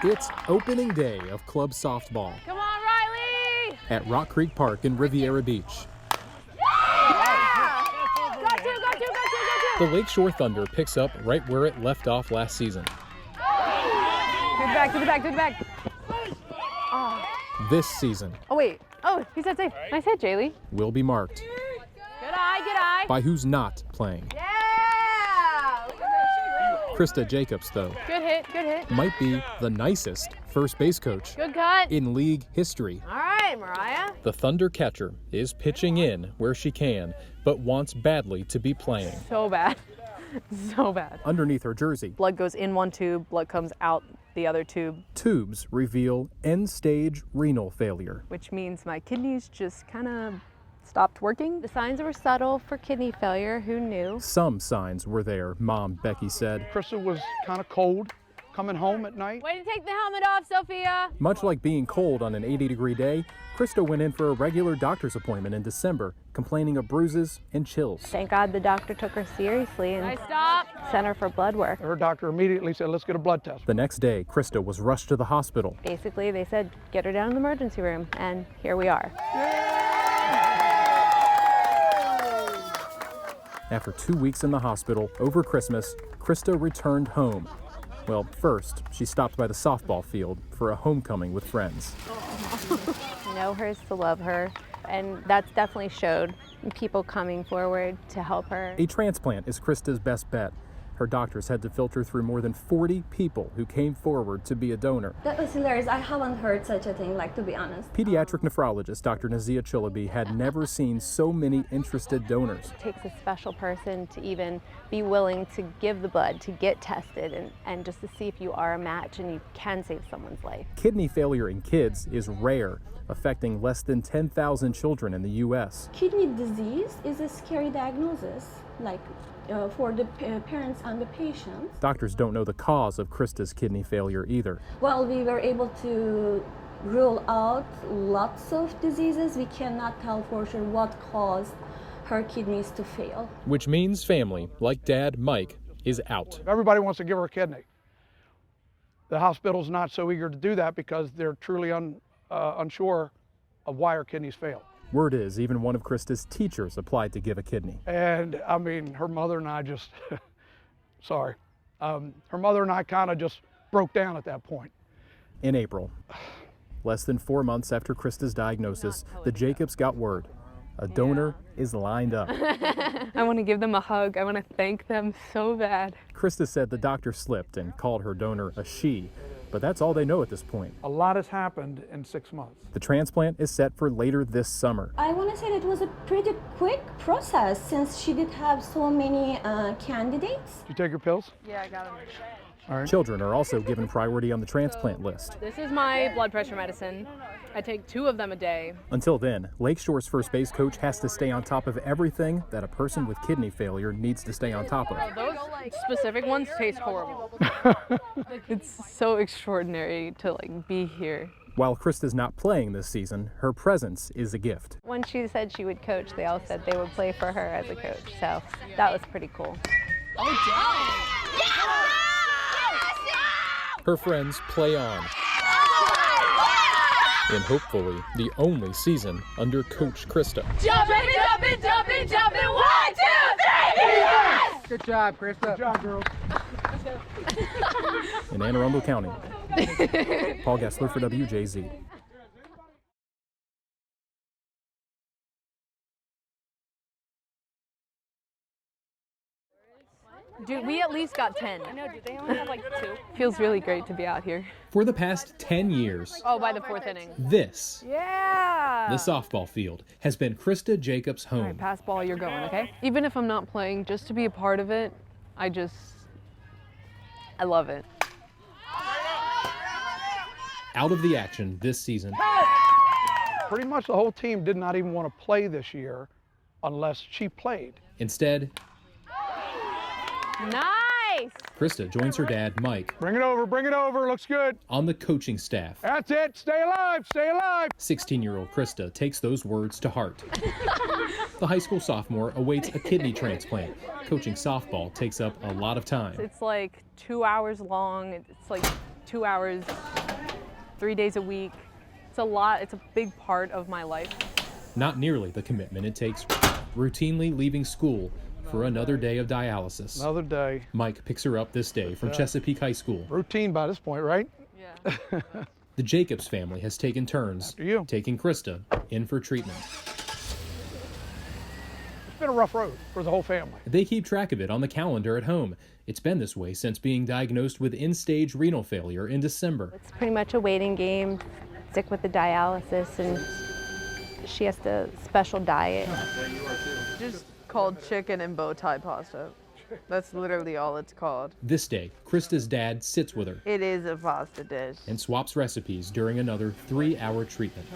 It's opening day of club softball. Come on, Riley! At Rock Creek Park in Riviera Beach. Yeah! Got two! The Lakeshore Thunder picks up right where it left off last season. To the back. Oh. This season. Oh, wait. Oh, he said safe. Nice hit, Jaylee. Will be marked. Good eye. By who's not playing. Yeah! Krista Jacobs, though. Good hit. Might be the nicest first base coach Good cut. in league history. All right, Mariah. The Thunder catcher is pitching in where she can, but wants badly to be playing. So bad. Underneath her jersey, Blood goes in one tube, blood comes out the other tube. tubes reveal end-stage renal failure. Which means my kidneys just kind of stopped working. The signs were subtle for kidney failure. Who knew? Some signs were there, Mom Becky said. Krista was kind of cold coming home at night. Way to take the helmet off, Sophia. Much like being cold on an 80-degree day, Krista went in for a regular doctor's appointment in December, complaining of bruises and chills. Thank God the doctor took her seriously and Nice stop. sent her for blood work. Her doctor immediately said, let's get a blood test. The next day, Krista was rushed to the hospital. Basically, they said, get her down in the emergency room, and here we are. After 2 weeks in the hospital over Christmas, Krista returned home. Well, first, she stopped by the softball field for a homecoming with friends. Know hers to love her, and that's definitely showed in people coming forward to help her. A transplant is Krista's best bet. Her doctors had to filter through more than 40 people who came forward to be a donor. That was hilarious. I haven't heard such a thing, to be honest. Pediatric nephrologist Dr. Nazia Chilabi had never seen so many interested donors. It takes a special person to even be willing to give the blood, to get tested, and just to see if you are a match and you can save someone's life. Kidney failure in kids is rare, affecting less than 10,000 children in the U.S. Kidney disease is a scary diagnosis, for the parents and the patients. Doctors don't know the cause of Krista's kidney failure either. While we were able to rule out lots of diseases, we cannot tell for sure what caused her kidneys to fail. Which means family, like Dad Mike, is out. Everybody wants to give her a kidney. The hospital's not so eager to do that because they're truly unsure of why her kidneys failed. Word is even one of Krista's teachers applied to give a kidney. And I mean, her mother and I just, her mother and I kind of just broke down at that point. In April, less than 4 months after Krista's diagnosis, the Jacobs got word. A donor is lined up. I want to give them a hug. I want to thank them so bad. Krista said the doctor slipped and called her donor a she, but that's all they know at this point. A lot has happened in 6 months. The transplant is set for later this summer. I want to say that it was a pretty quick process since she did have so many candidates. Did you take your pills? Yeah, I got them. All right. Children are also given priority on the transplant list. This is my blood pressure medicine. I take 2 of them a day. Until then, Lakeshore's first base coach has to stay on top of everything that a person with kidney failure needs to stay on top of. Those specific ones taste horrible. It's so extraordinary to be here. While Krista's not playing this season, her presence is a gift. When she said she would coach, they all said they would play for her as a coach, so that was pretty cool. Her friends play on. In hopefully the only season under Coach Krista. Jumping! 1, 2, 3, yes! Good job, Krista. Good job, girls. In Anne Arundel County. Paul Gessler for WJZ. Dude, we at least got 10. I know, dude, they only have 2. Feels really great to be out here. For the past 10 years, Oh, by the 4th inning. this, Yeah! the softball field, has been Krista Jacobs' All right, home. pass ball, you're going, okay? Even if I'm not playing, just to be a part of it, I love it. Out of the action this season, Pretty much the whole team did not even want to play this year unless she played. instead, Nice! Krista joins her dad, Mike, Bring it over, looks good. on the coaching staff. That's it, stay alive, stay alive. 16-year-old Krista takes those words to heart. The high school sophomore awaits a kidney transplant. Coaching softball takes up a lot of time. It's like 2 hours long. It's like 2 hours, 3 days a week. It's a lot. It's a big part of my life. Not nearly the commitment it takes routinely leaving school for another day of dialysis. Another day. Mike picks her up this day from Chesapeake High School. Routine by this point, right? Yeah. The Jacobs family has taken turns After you. taking Krista in for treatment. It's been a rough road for the whole family. They keep track of it on the calendar at home. It's been this way since being diagnosed with end-stage renal failure in December. It's pretty much a waiting game. Stick with the dialysis, and she has a special diet. Just called chicken and bow tie pasta. That's literally all it's called. This day, Krista's dad sits with her It is a pasta dish. and swaps recipes during another 3-hour treatment.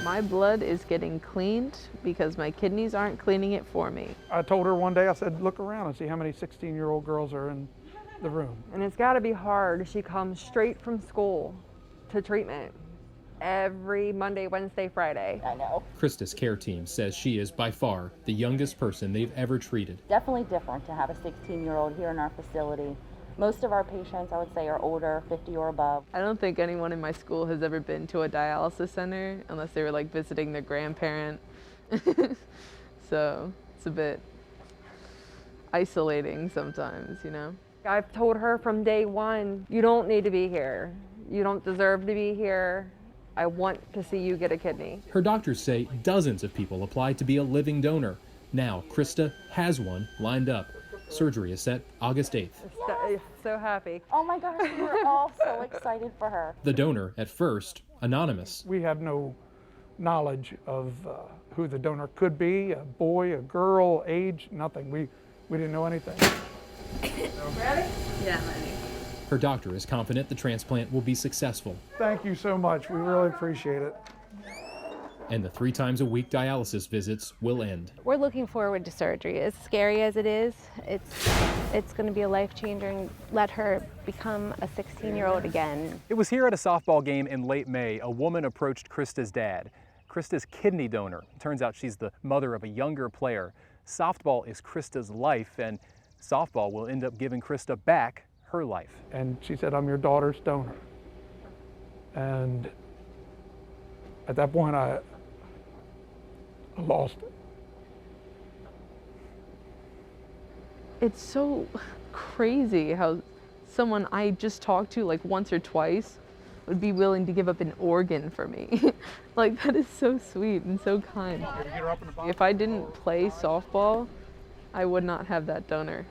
My blood is getting cleaned because my kidneys aren't cleaning it for me. I told her one day, I said, look around and see how many 16-year-old girls are in the room. And it's got to be hard. She comes straight from school to treatment every Monday, Wednesday, Friday. I know. Krista's care team says she is by far the youngest person they've ever treated. Definitely different to have a 16-year-old here in our facility. Most of our patients, I would say, are older, 50 or above. I don't think anyone in my school has ever been to a dialysis center unless they were like visiting their grandparent. So it's a bit isolating sometimes, you know? I've told her from day one, you don't need to be here. You don't deserve to be here. I want to see you get a kidney. Her doctors say dozens of people applied to be a living donor. Now, Krista has one lined up. Surgery is set August 8th. So happy. Oh my gosh, we were all so excited for her. The donor, at first, anonymous. We had no knowledge of who the donor could be, a boy, a girl, age, nothing. We didn't know anything. Her doctor is confident the transplant will be successful. Thank you so much. We really appreciate it. And the 3 times a week dialysis visits will end. We're looking forward to surgery. As scary as it is, it's going to be a life changer and let her become a 16-year-old again. It was here at a softball game in late May, a woman approached Krista's dad. Krista's kidney donor. Turns out she's the mother of a younger player. Softball is Krista's life, and softball will end up giving Krista back her life. And she said, I'm your daughter's donor. And at that point, I lost it. It's so crazy how someone I just talked to like once or twice would be willing to give up an organ for me. Like, that is so sweet and so kind. If I didn't play softball, I would not have that donor.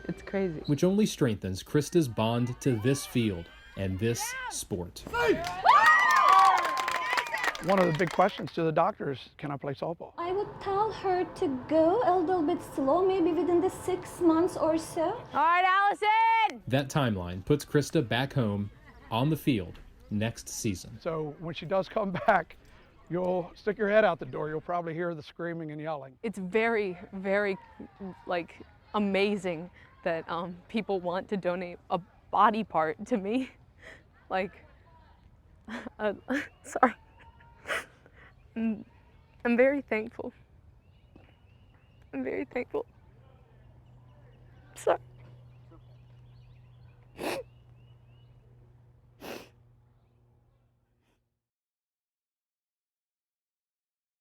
It's crazy. Which only strengthens Krista's bond to this field and this sport. One of the big questions to the doctor is, can I play softball? I would tell her to go a little bit slow, maybe within the 6 months or so. All right, Allison! That timeline puts Krista back home on the field next season. So when she does come back, you'll stick your head out the door. You'll probably hear the screaming and yelling. It's very, very like amazing that people want to donate a body part to me. Like, sorry. I'm very thankful. I'm very thankful. Sorry.